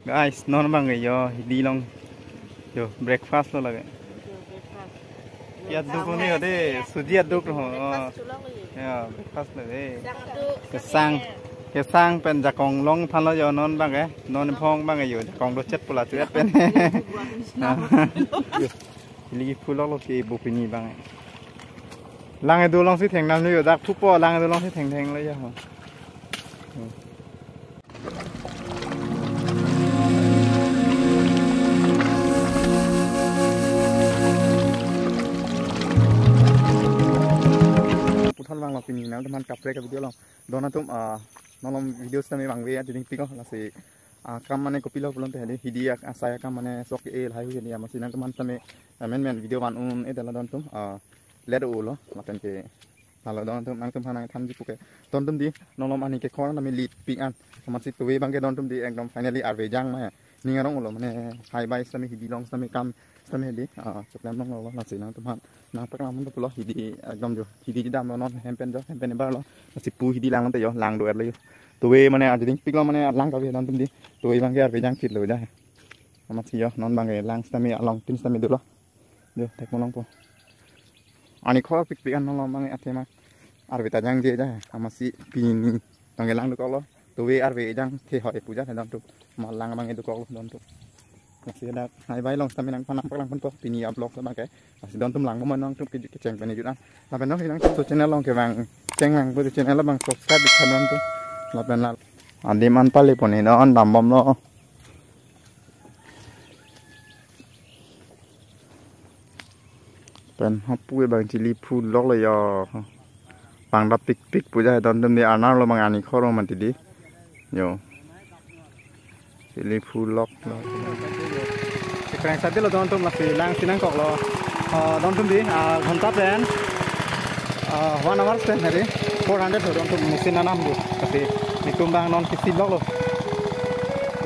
guys non bang yo di long yo breakfast lo lage ya duk ni ade suji duk ho ya breakfast le kesang pen jakong long phan lo yo non bang non phong bang yo jakong do chet pula chet pen li phu lo ki bu pini bang lang ai du long si theng nam yo dak thu po lang ai du long si theng theng le yoท่อนวางเราปีนี้นะทุกท่านกลับเลยกับวิดีโอเราโดนนะตุ้มน้องลองวิดีโอสมัยบางเวทีดิ้งปีก็ละสิคำมันเนี่ยก็ปีเราพลังแต่เดี๋ยวฮิดีอาศัยคำมันเนี่ยสกเอลให้วิดีโอมาสินั่นทุกท่านสมัยแม่นวิดีโอวันแต่ละโดนตุ้มเล็ดอู่เหรอมาเป็นเกแต่ละโดนตุ้มนั่งตุ้มพนังทำญี่ปุ่นโดนตุ้มดีน้องลองอันนี้เกี่ยวกับมีลีดปีอันมาสิตัวเวบางเกโดนตุ้มดีเองโดนไฟนอลลี่อาร์เวจังไหมนี่ก็ร้องอู่เหรอมันเนี่ยไฮไบสมัยฮิดีลองสมัยคำสมัยดีจบแล้วน้องเราละสินั่งตุ้มพันนางประกาศมันตัวเราฮิดีดมอยู่ฮิดีดำเรานอนแฮมเป็นจ้ะแฮมเป็นในบ้านเราสิปูฮิดีล้างมันแต่ยอล้างดูอะไรอยู่ตัวเวมันเนี่ยอาจจะดิ้งปิกเรามันเนี่ยล้างกับเวดอนตุ้มดีตัวเวบางแก่ไปย่างคิดเลยได้มาสิยอนอนบางแก่ล้างสมัยลองกินสมัยดูละเดี๋ยวแท็กมาลองปุ๊อันนี้ข้อปิกอันน้องลองบางแก่อาเทมาอาร์เวตาย่างเจ๊ได้มาสิปีนี้บางแก่ล้างดูก็แล้วตัวเวอาร์เวย่างเทหอยปูจ้ะให้ดอนตุ้มมาล้างบางแก่ดูก็แล้วดอนตุ้มmasih ada hai bai long sampai nang panang pun toh pini upload sama ke masih don tum lang mo nang tum ke ceng pani judan la ben nang nang tu channel long ke bang ceng lang bu channel la bang subscribe di channel tu la ben la andi man pale poni no on dam bom no ben hapu bang chili phu lok le yo bang da pik pu ja don tum di ana lo bang ani khoro man ti di yo chili phu lok keren saja lo dontum masih lang sinang kok lo dontum di ghanta pen 1 hour pen hari 400 lo dontum mesin nanam bu tapi nitum bang non kisi lok lo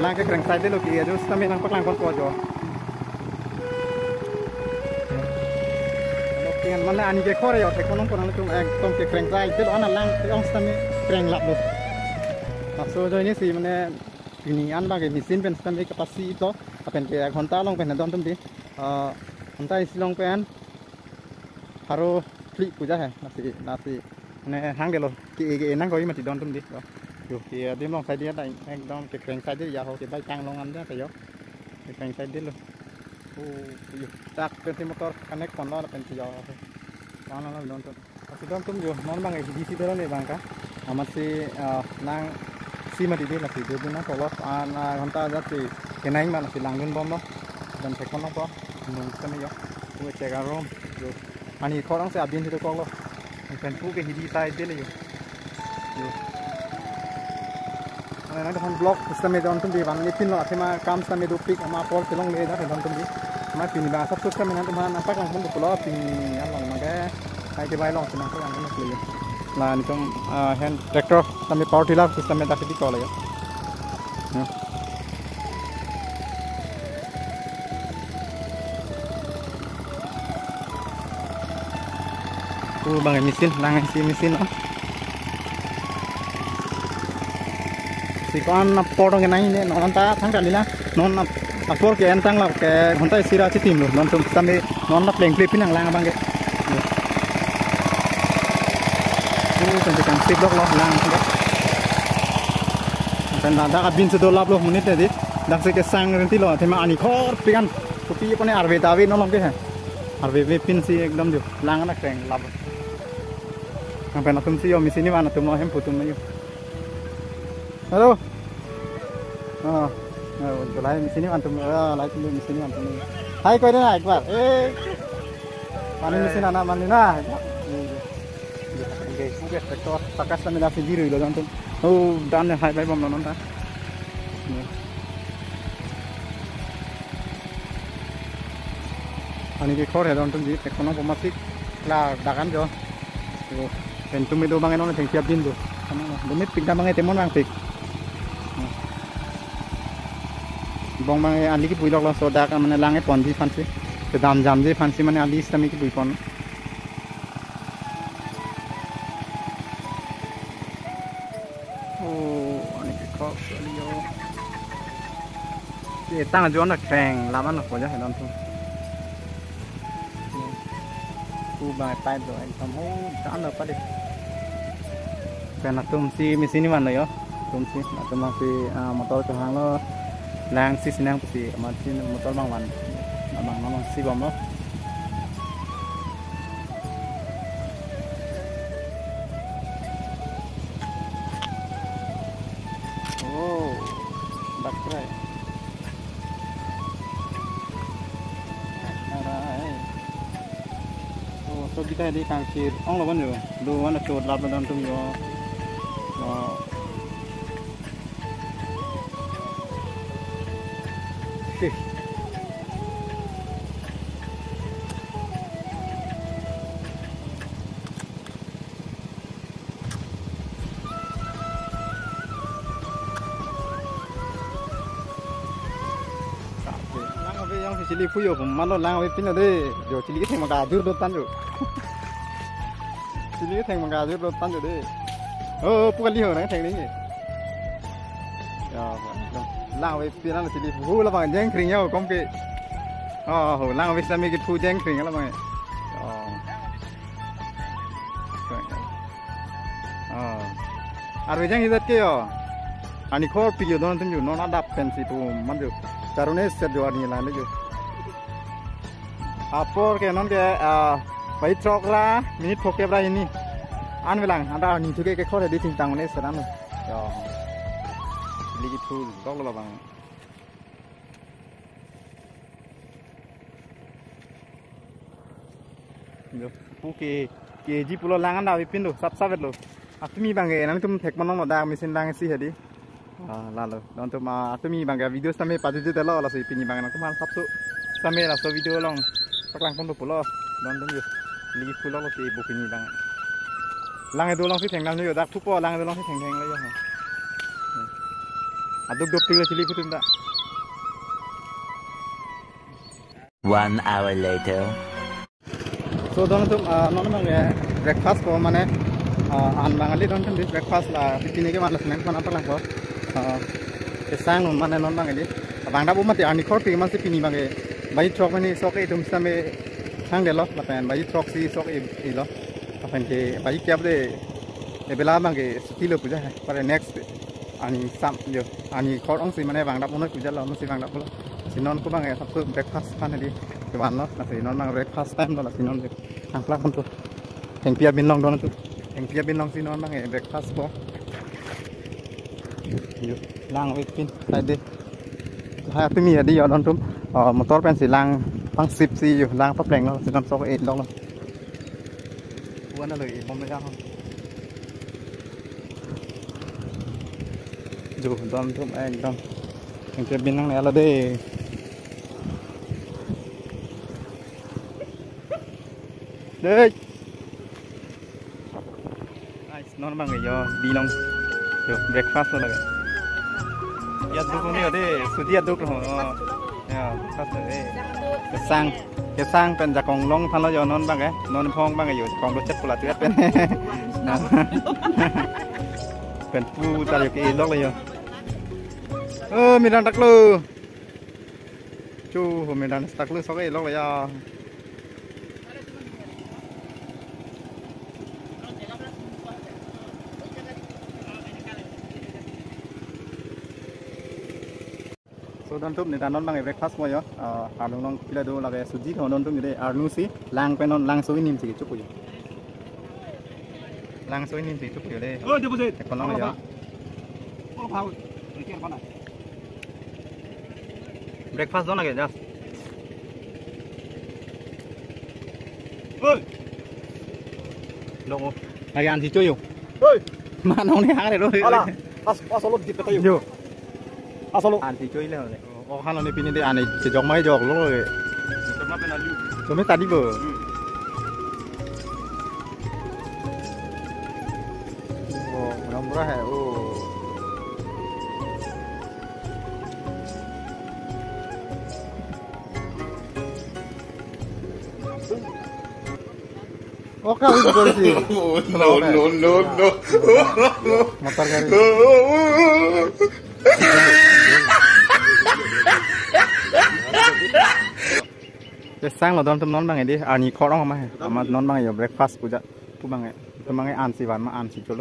lang ke keren saja lo ki aja sampai nang paklang kon pojo lokian mana ani ke khore yo te konon konon tum ek tom ke keren saja itu ana lang te ong sampai keren lap lo maksud jo ini sih mana ini an bagai mesin pen sampai kapasi ituเป็นเกี่ยวกับคนตาลงเป็นดอนตุ้มดีคนตาสิลงเป็นฮารุพลิกูจะเห็นนาทีในทางเดียวกี่นั่งก็ยิ่งมาติดดอนตุ้มดีอยู่ที่ดิมลงใส่เดียดได้เองดอนเก็บแรงใส่เดียยาวเขาเก็บใบจังลงอันได้แต่ยกเก็บแรงใส่เดียเลยโอ้ยจากเป็นที่มอเตอร์คันนี้คนล้อเป็นที่ยาวตอนนั้นเราดอนตุ้มสิดอนตุ้มอยู่นอนบางไอ้ดีที่เดินเลยบางกันมันสินั่งsi mà đi đi là chỉ được nó có lót người ta rất thì cái này mà là chỉ làm nguyên bom đó dan phải con nó có mình sẽ mới có tôi chạy cả rom rồi anh ấy khó lắm sẽ áp điện thì tôi con lo mình phải phụ cái đi tay thế này rồi anh nói con block sẽ mới đón tung đi bằng cái pin lo thì mà cam sẽ mới đục pick mà pol sẽ long lên đó thì đón tung đi mà pin ba sắp xuất sẽ mới đón mà bắt lòng không được lo pin ăn lòng mà cái vai lòng thì nó sẽ ăn nó liền là trong hand tractor sampai power tiller sampai tak sedikit kalau ya. Bang mesin, nang si mesin oh. Si kon potong cái này nè, non ta thang kali lah, non apor ke entang lah, ke honta sira citim lo, non tum sampai non nak pleng pleng pinang lang bang ke. Sampai kan sip dok loh lang kan dah abin sedolap loh menit tadi dah sekali sang nanti loh tema ani khor pikan kopi apa ni arve tawi nolong ke arve pin si ekdom jo lang anak keng lap sampai natum si yo mesin ni mana tum loh hem putum ayo halo julai mesin ni antum lai tum mesin ni antum hai kau dah ekbar mana mesin anak mana na Sudah sektor pakas kami dah sendiri loh kan tuh. Oh dan hai bai bom non ta. Ani ke khor hai don tum ji ekono pomasik la dakan jo. Tuh pentum itu bang non teng siap din tuh. Demit pindah bang temon bang pik. Bong bang ali ki puilok lo soda ka mane lange pon ji fansi. Ke dam jam ji fansi mane ali istami ki puipon. tăng cho nó kèn làm ăn được của cho nó thôi khu bài tay rồi anh không hố chán được phát đi cái là tôm si mình xin đi ăn này đó tôm si là tôm si motor cho hàng nó lang si xin hàng si mà xin motor bằng vằn bằng nó si bom đó đặt cái so kita di kangkir ong lawan yo do wana chot lab dan tum yo yang cili puyo malo lang we pin de yo cili theng ma ga dur do tan yo cili theng ma ga dur do tan yo de pu kali ho na theng ni ya lang we pin na cili pu la bang jeng khring yo kom ke ho lang we sa me ke pu jeng khring la bang ar we jeng idat ke yo ani khor pi yo don tan yo no na dap pen si pu man yo Carune serjo ani la lagi. Apor ke non ke pai trok la minit phoke bra ini. An belang anda ni thuke ke khore di ting tang ne seram. Yo. Ligi thul dok la bang. Yo puke ke ji pulo langan da pin do sap sap lo. Atumi bange nan tum thek manong da mesin dang si hedi. Lalu, untuk atumi bangga video sampai pada jadi lo, lalu pini bangga nak mal sabtu sampai lalu video long, taklang pun pulo, nonton yo, lagi pulo lo si ibu pini bang, lang itu long si tenggang yo, dak tupo lang itu long si tenggang lah yo, aduk dua pila cili putum dak. 1 hour later. So don tu non bangga breakfast ko mana an bangali don tu breakfast lah, pini ke mana senang mana taklang ko. Sang mana non bang ini, bang dah buat ani kor pergi masih pini bang bayi truk ni sok itu mesti me sang deh loh, lapan bayi truk si sok ini loh, lapan ke bayi kiap deh, bela bang ke stilo puja, pada next ani sam jo, ani kor orang si mana bang dah punya puja loh, mesti bang dah punya, si non ko bang sabtu breakfast kan di dewan loh, nanti non bang breakfast time loh, si non ang pelak pun tu, yang pia bin long don tu, yang pia bin long si non bang breakfast ko. Lang we pin tadi hai tu mi adi yo don tum motor pen si lang pang 10 si yo lang pa pleng lo si non sok e dong lo wan na le bom me ja hon jo don tum ek dong yang ke bin nang ne la de ai non bang yo di long yo breakfast lo ya duk ni ade sudi duk lo ya pas le kesang pen jakong long phan lo yo non bang non phong bang yo kong lo chet pula tuet pen pen pu ta yo ke lok le yo mi dan tak lo chu mi dan tak lo sok e lok le ya so don tup ni dan non bang breakfast mo yo alung long pila do lage suji ko don tup ni de arnu si lang pe non lang so nim si chup yo lang so nim si chup yo de de bo se ko long yo o phao ni ke bana breakfast don lage just oi long lagi an si chuy yo oi ma nong ni ha de lo ala asolo di pe yo asal an thì chơi leo này, khăn là này pin đây an này chỉ jog mấy jog lúc rồi, cho mấy tadi bờ, nó murah ya, oh kau itu polisi, no, motor garis. จะสร้างเราตอนนอนบางไงดิอันนี้คอร้องมาให้มานอนบางไงอยู่เบรกฟาสต์กูจะพูดบางไงตัวบางไงอ่านสิวันมาอ่านสิจุล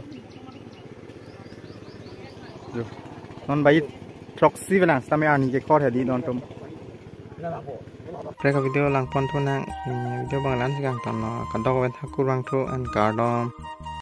อยู่นอนไปทรอกซี่ไปนะสมัยอ่านนี่จะคอแถวดีนอนตรงMereka video lang pon tu nang video bang lan sekarang tanah kadang kau tak kurang tu an kardom